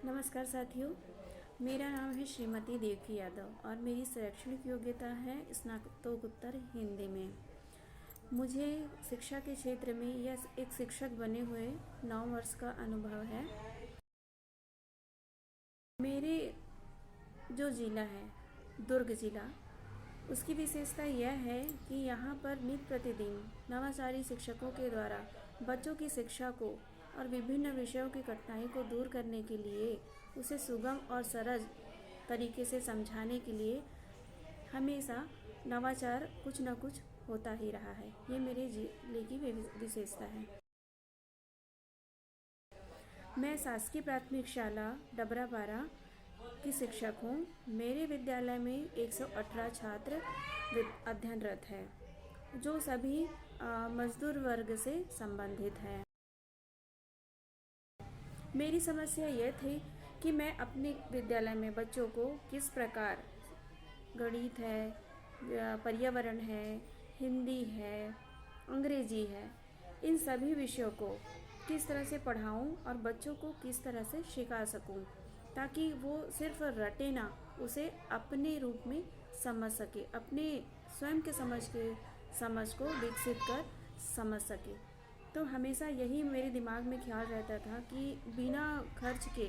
नमस्कार साथियों, मेरा नाम है श्रीमती देवकी यादव और मेरी शैक्षणिक योग्यता है स्नातकोत्तर हिंदी में। मुझे शिक्षा के क्षेत्र में यह एक शिक्षक बने हुए 9 वर्ष का अनुभव है। मेरे जो ज़िला है दुर्ग ज़िला, उसकी विशेषता यह है कि यहाँ पर नित्य प्रतिदिन नवाचारी शिक्षकों के द्वारा बच्चों की शिक्षा को और विभिन्न विषयों की कठिनाई को दूर करने के लिए उसे सुगम और सरल तरीके से समझाने के लिए हमेशा नवाचार कुछ न कुछ होता ही रहा है। ये मेरे जिले की विशेषता है। मैं शासकीय प्राथमिक शाला डबरापारा की शिक्षक हूँ। मेरे विद्यालय में 118 छात्र अध्ययनरत है, जो सभी मजदूर वर्ग से संबंधित हैं। मेरी समस्या यह थी कि मैं अपने विद्यालय में बच्चों को किस प्रकार गणित है, पर्यावरण है, हिंदी है, अंग्रेजी है, इन सभी विषयों को किस तरह से पढ़ाऊं और बच्चों को किस तरह से सिखा सकूं, ताकि वो सिर्फ रटे ना, उसे अपने रूप में समझ सके, अपने स्वयं के समझ को विकसित कर समझ सके। तो हमेशा यही मेरे दिमाग में ख्याल रहता था कि बिना खर्च के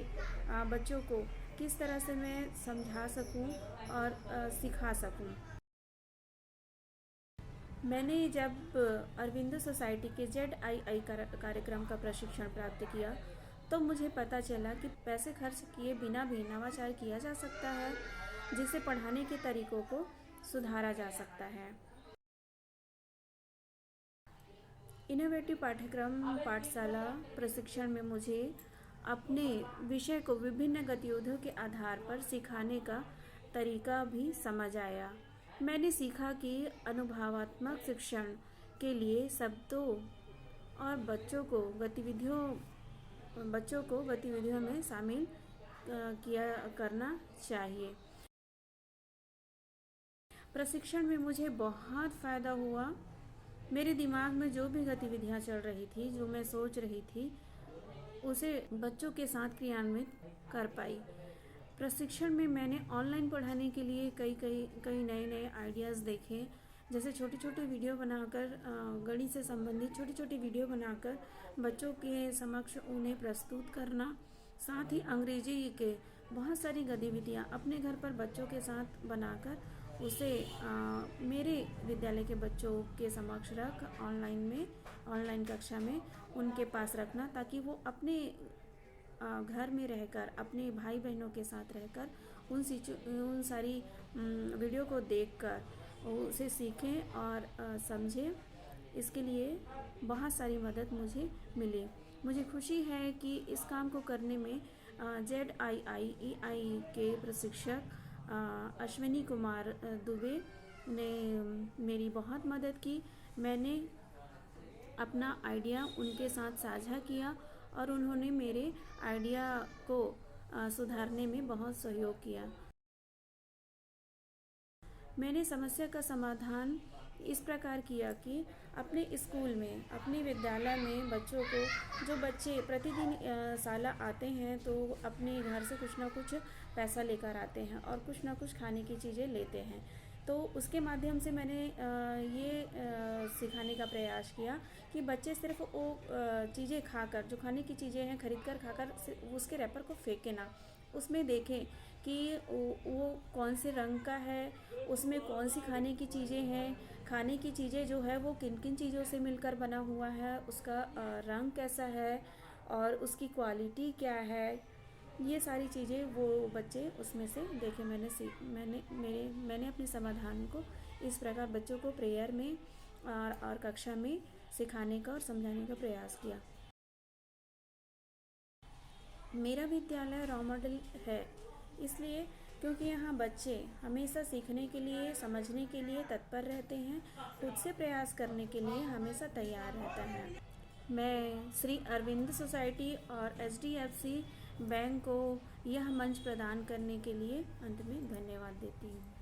बच्चों को किस तरह से मैं समझा सकूं और सिखा सकूं। मैंने जब अरविंदो सोसाइटी के ZII कार्यक्रम का प्रशिक्षण प्राप्त किया, तो मुझे पता चला कि पैसे खर्च किए बिना भी नवाचार किया जा सकता है, जिससे पढ़ाने के तरीकों को सुधारा जा सकता है। इनोवेटिव पाठ्यक्रम पाठशाला प्रशिक्षण में मुझे अपने विषय को विभिन्न गतिविधियों के आधार पर सिखाने का तरीका भी समझ आया। मैंने सीखा कि अनुभवात्मक शिक्षण के लिए शब्दों और बच्चों को गतिविधियों में शामिल करना चाहिए। प्रशिक्षण में मुझे बहुत फ़ायदा हुआ। मेरे दिमाग में जो भी गतिविधियाँ चल रही थी, जो मैं सोच रही थी, उसे बच्चों के साथ क्रियान्वित कर पाई। प्रशिक्षण में मैंने ऑनलाइन पढ़ाने के लिए कई नए आइडियाज़ देखे, जैसे छोटे छोटे वीडियो बनाकर गणित से संबंधित छोटी छोटी वीडियो बनाकर बच्चों के समक्ष उन्हें प्रस्तुत करना। साथ ही अंग्रेजी के बहुत सारी गतिविधियाँ अपने घर पर बच्चों के साथ बनाकर उसे मेरे विद्यालय के बच्चों के समक्ष रख ऑनलाइन कक्षा में उनके पास रखना, ताकि वो अपने घर में रहकर अपने भाई बहनों के साथ रहकर उन सारी वीडियो को देखकर उसे सीखें और समझें। इसके लिए बहुत सारी मदद मुझे मिली। मुझे खुशी है कि इस काम को करने में ZII के प्रशिक्षक अश्विनी कुमार दुबे ने मेरी बहुत मदद की। मैंने अपना आइडिया उनके साथ साझा किया और उन्होंने मेरे आइडिया को सुधारने में बहुत सहयोग किया। मैंने समस्या का समाधान इस प्रकार किया कि अपने स्कूल में, अपने विद्यालय में बच्चों को, जो बच्चे प्रतिदिन शाला आते हैं तो अपने घर से कुछ ना कुछ पैसा लेकर आते हैं और कुछ ना कुछ खाने की चीज़ें लेते हैं, तो उसके माध्यम से मैंने ये सिखाने का प्रयास किया कि बच्चे सिर्फ वो चीज़ें खाकर, जो खाने की चीज़ें हैं खरीद कर खाकर उसके रैपर को फेंके ना, उसमें देखें कि वो कौन से रंग का है, उसमें कौन सी खाने की चीज़ें हैं, खाने की चीज़ें जो है वो किन किन चीज़ों से मिलकर बना हुआ है, उसका रंग कैसा है और उसकी क्वालिटी क्या है। ये सारी चीज़ें वो बच्चे उसमें से देखे। मैंने अपने समाधान को इस प्रकार बच्चों को प्रेयर में और कक्षा में सिखाने का और समझाने का प्रयास किया। मेरा विद्यालय रोल मॉडल है, इसलिए क्योंकि यहाँ बच्चे हमेशा सीखने के लिए, समझने के लिए तत्पर रहते हैं, खुद से प्रयास करने के लिए हमेशा तैयार रहता है। मैं श्री अरविंद सोसाइटी और HDFC बैंक को यह मंच प्रदान करने के लिए अंत में धन्यवाद देती हूँ।